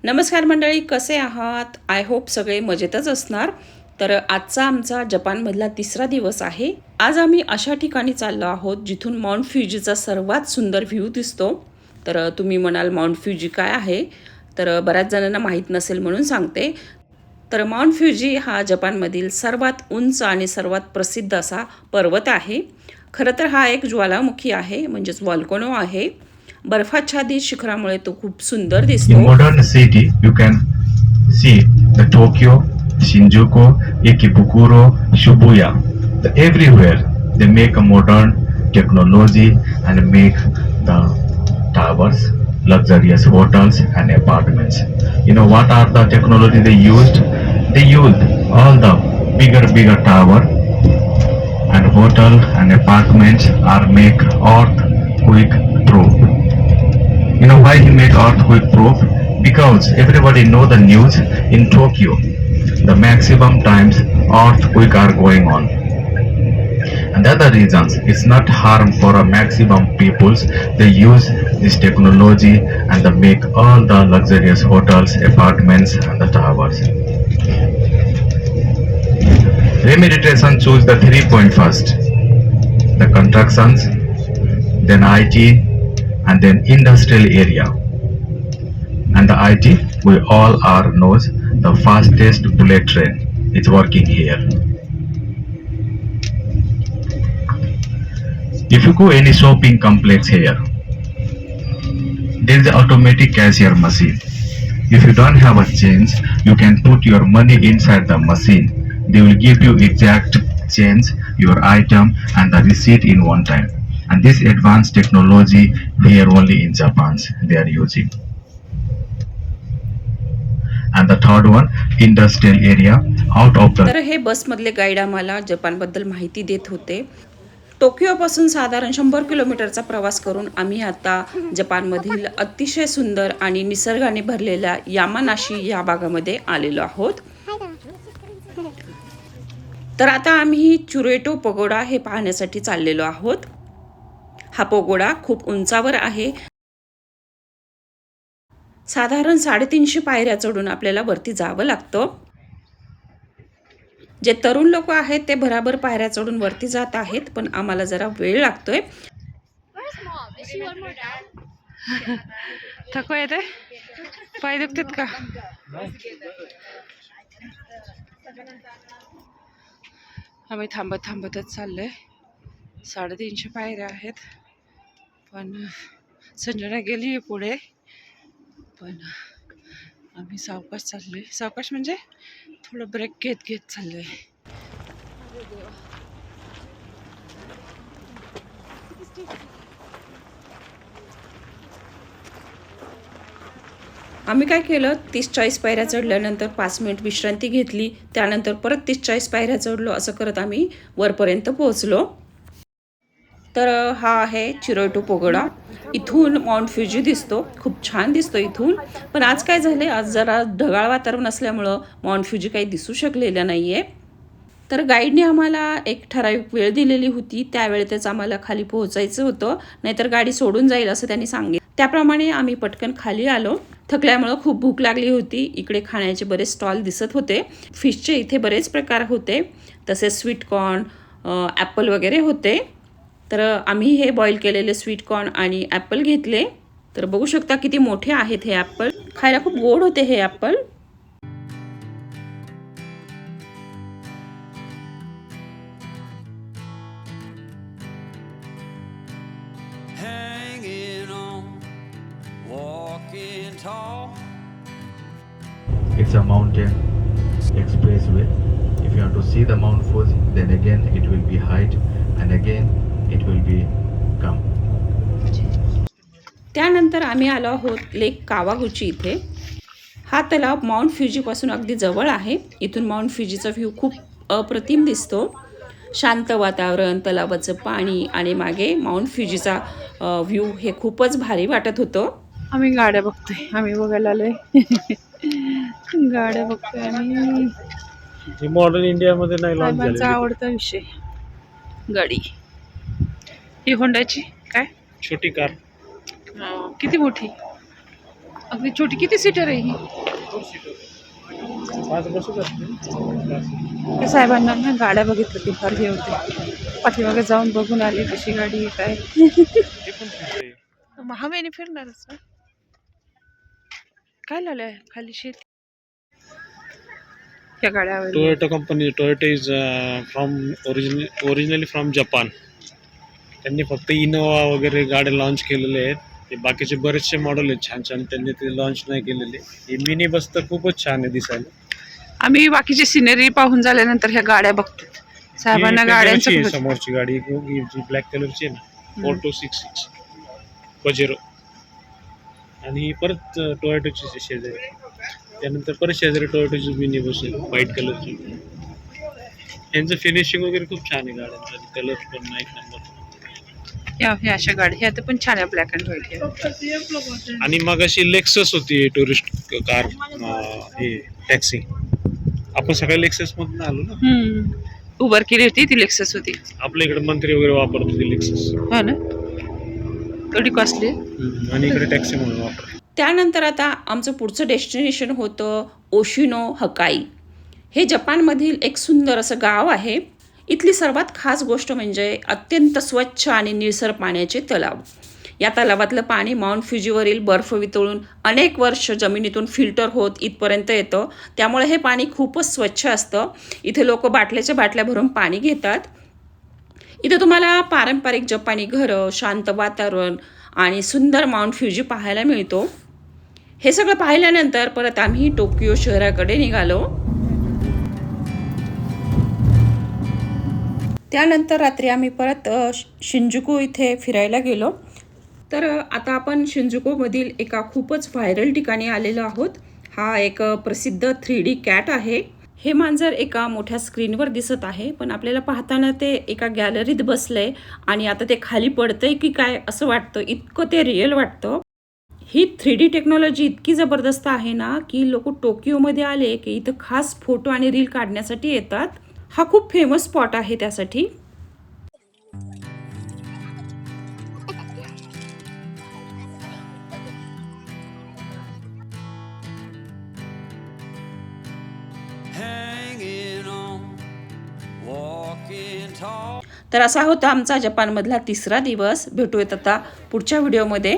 नमस्कार मंडळी, कसे आहात? आय होप सगळे मजेतच असणार. तर आजचा आमचा जपानमधला तिसरा दिवस आहे. आज आम्ही अशा ठिकाणी चाललो आहोत जिथून माउंट फ्युजीचा सर्वात सुंदर व्ह्यू दिसतो. तर तुम्ही म्हणाल माउंट फ्युजी काय आहे? तर बऱ्याच जणांना माहीत नसेल म्हणून सांगते. तर माउंट फ्युजी हा जपानमधील सर्वात उंच आणि सर्वात प्रसिद्ध असा पर्वत आहे. खरं तर हा एक ज्वालामुखी आहे, म्हणजेच व्हॉल्कॅनो आहे. बर्फाच्छादित शिखरामुळे तो खूप सुंदर दिसतो. In modern city, you can see the Tokyo, Shinjuku, Ikebukuro, Shibuya. Everywhere they make a modern technology and make the towers, luxurious hotels and apartments. You know what are the technology they used? They used all the bigger tower and hotel and apartments are make earthquake proof. You know why he make earthquake proof? Because everybody know the news in Tokyo. The maximum times earthquake are going on. And the other reasons, it's not harm for a maximum peoples. They use this technology and they make all the luxurious hotels, apartments and the towers. Remediation choose the 3 point first. The constructions, then IT, and then industrial area. And the IT, we all are knows the fastest bullet train is working here. If you go any shopping complex here, there is an automatic cashier machine. If you don't have a change, you can put your money inside the machine. They will give you exact change, your item and the receipt in one time. And this advanced technology here only in Japan they are using. And the third one, industrial area out of the. तर हे बसमधले guide आम्हाला जपानबद्दल माहिती देत होते. टोकियोपासून साधारण 100 किलोमीटरचा प्रवास करून आम्ही आता जपानमधील अतिशय सुंदर आणि निसर्गाने भरलेल्या यामानाशी या भागामध्ये आलेलो आहोत. तर आता आम्ही चुरेटो पगोडा हे पाहण्यासाठी चाललेलो आहोत. हा पगोडा खूप उंचावर आहे. साधारण 350 पायऱ्या चढून आपल्याला वरती जावं लागतं. जे तरुण लोक आहेत ते भराभर पायऱ्या चढून वरती जात आहेत, पण आम्हाला जरा वेळ लागतोय. थकवा येते? पाय दुखतात का? आम्ही थांबतच चाललोय. 350 पायऱ्या आहेत, पण संजना गेली पुढे, पण आम्ही सावकाश चाललोय. सावकाश म्हणजे थोडं ब्रेक घेत चाललोय. आम्ही काय केलं, 30-40 पायऱ्या चढल्यानंतर 5 मिनिट विश्रांती घेतली. त्यानंतर परत 30-40 पायऱ्या चढलो. असं करत आम्ही वरपर्यंत पोहोचलो. तर हा आहे चिरोटो पगोडा. इथून माउंट फ्युजी दिसतो. खूप छान दिसतो इथून. पण आज काय झाले, आज जरा ढगाळ वातावरण असल्यामुळं माउंट फ्युजी काही दिसू शकलेलं नाही आहे. तर गाईडने आम्हाला एक ठराविक वेळ दिलेली होती. त्या वेळेतच आम्हाला खाली पोहोचायचं होतं, नाहीतर गाडी सोडून जाईल असं त्यांनी सांगितलं. त्याप्रमाणे आम्ही पटकन खाली आलो. थकल्यामुळं खूप भूक लागली होती. इकडे खाण्याचे बरेच स्टॉल दिसत होते. फिशचे इथे बरेच प्रकार होते, तसेच स्वीटकॉर्न, ॲपल वगैरे होते. तर आम्ही हे बॉईल केलेले स्वीटकॉर्न आणि ॲपल घेतले. तर बघू शकता किती मोठे आहेत हे ॲपल. खायला खूप गोड होते हे Apple. It's a mountain expressway. If you want to see the Mount Fuji, then again it will be height, and again it will be come. त्यानंतर आम्ही आलो आहोत लेक कावागुची इथे. हा तलाव माउंट फ्युजीपासून अगदी जवळ आहे. इथून माउंट फ्युजीचा व्ह्यू खूप अप्रतिम दिसतो. शांत वातावरण, तलावाचं पाणी आणि मागे माउंट फ्युजीचा व्ह्यू हे खूपच भारी वाटत होतं. आम्ही गाड्या बघतोय. आम्ही बघायला आलोय गाड्या बघतोय आम्ही. मॉडर्न इंडियामध्ये नाही लॉन्च झालेली. माझा आवडता विषय गाडी. ही होंडाची काय छोटी कार. किती मोठी. अगदी छोटी किती सीटर आहे ही? पाच बसच असते. त्या साहेबांना ना गाड्या बघितलं की फार हे होते. पाठीमागे जाऊन बघून आले कशी गाडी आहे काय. ते पण फिरते. महामेने फिरणारच ना. काय लावलंय खाली शेत या गाड्यावर. Toyota company. Toyota is from originally from Japan. त्यांनी फक्त इनोवा वगैरे गाड्या लॉन्च केलेले आहेत. ते बाकीचे बरेचसे मॉडेल आहेत छान छान, त्यांनी ते लॉन्च नाही केलेले. ही मिनी बस तर खूपच छान आहे दिसायला. आम्ही बाकीची सिनरी पाहून झाल्यानंतर ह्या गाड्या बघतो. साहेबांना ही गाड्यांचं आहे खूपच- समोरची गाडी जी ब्लॅक कलरची आहे ना, 4266 पजेरो. आणि परत टोयोटाची शेजारी, त्यानंतर परत शेजारी टोयोटाची मिनी बस आहे व्हाईट कलरची. यांचं फिनिशिंग वगैरे खूप छान आहे गाड्यांचं, कलर पण एक नंबर. ह्या अशा गाड्या ह्या तर पण छान आहे ब्लॅक अँड व्हाईट. आणि मग अशी लेक्सस होती टुरिस्ट कार, हे टॅक्सी. आपण सगळ्या लेक्सस मधून आलो ना. उबर केली होती ती लेक्सस होती. आपल्या इकडे मंत्री वगैरे वापरत होते लेक्सस. हो ना, थोडी कॉस्टली. आणि इकडे टॅक्सी म्हणून वापरतात. त्यानंतर आता आमचं पुढचं डेस्टिनेशन होतं ओशिनो हकाई. हे जपानमधील एक सुंदर असं गाव आहे. इथली सर्वात खास गोष्ट म्हणजे अत्यंत स्वच्छ आणि निळसर पाण्याचे तलाव. या तलावातलं पाणी माउंट फ्युजीवरील बर्फ वितळून अनेक वर्ष जमिनीतून फिल्टर होत इथपर्यंत येतं. त्यामुळे हे पाणी खूपच स्वच्छ असतं. इथे लोक बाटल्याच्या बाटल्या भरून पाणी घेतात. इथे तुम्हाला पारंपरिक जपानी घरं, शांत वातावरण आणि सुंदर माउंट फ्युजी पाहायला मिळतो. हे सगळं पाहिल्यानंतर परत आम्ही टोकियो शहराकडे निघालो. त्यानंतर रात्री आम्ही परत शिंजुकू इथे फिरायला गेलो. तर आता आपण शिंजुकूमधील एका खूपच व्हायरल ठिकाणी आलेलो आहोत. हा एक प्रसिद्ध 3D कॅट आहे. हे मांजर एका मोठ्या स्क्रीनवर दिसत आहे, पण आपल्याला पाहताना ते एका गॅलरीत बसलंय आणि आता ते खाली पडतंय की काय असं वाटतं. इतकं ते रिअल वाटतं. ही 3D टेक्नॉलॉजी इतकी जबरदस्त आहे ना की लोक टोकियोमध्ये आले की इथं खास फोटो आणि रील काढण्यासाठी येतात. हा खूप फेमस स्पॉट आहे त्यासाठी. तर असा होता आमचा जपानमधला 3रा दिवस. भेटूयात आता पुढच्या व्हिडिओमध्ये.